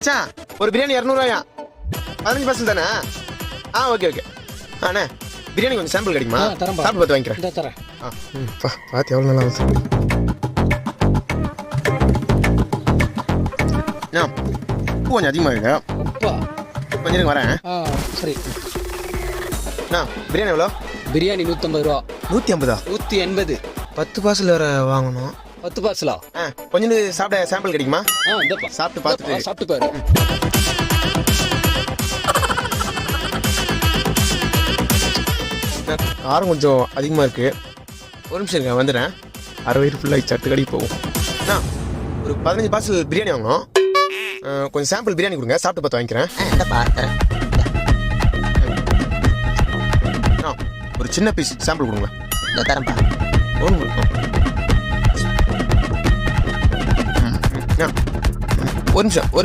மச்சான் ஒரு பிரியாணி 200 15% தானே? ஓகே அண்ணே பிரியாணி கொஞ்சம் சாம்பிள் கிடைக்குமா? தரேன் சாப்பிட்டு பார்த்து வாங்கிக்கிறேன். இந்த தரேன். பார்த்து எவ்வளோ நல்லா வந்து உப்பு கொஞ்சம் அதிகமாக இருக்கு. உப்பா? கொஞ்சம் இருங்க வரேன். சரி. பிரியாணி எவ்வளோ? பிரியாணி 150 ரூபா. 150? 180. 10 பார்சல் வேறு வாங்கணும். 10 பார்சலா? கொஞ்சம் சாப்பிட சாம்பிள் கிடைக்குமா? இந்தப்பா சாப்பிட்டு பார்த்துட்டு சாப்பிட்டு பாரு. காரம் கொஞ்சம் அதிகமாக இருக்குது. ஒரு நிமிஷம் இருங்க வந்துடுறேன். அரை வயிறு ஃபுல்லாக சட்டு கடைக்கு போகும். ஒரு 15 பார்சல் பிரியாணி வாங்கணும். கொஞ்சம் சாம்பிள் பிரியாணி கொடுங்க, சாப்பிட்டு பார்த்து வாங்கிக்கிறேன். ஒரு சின்ன பீஸ் சாம்பிள் கொடுங்க. தரேன்ப்பா. ஒரு நிமிஷம்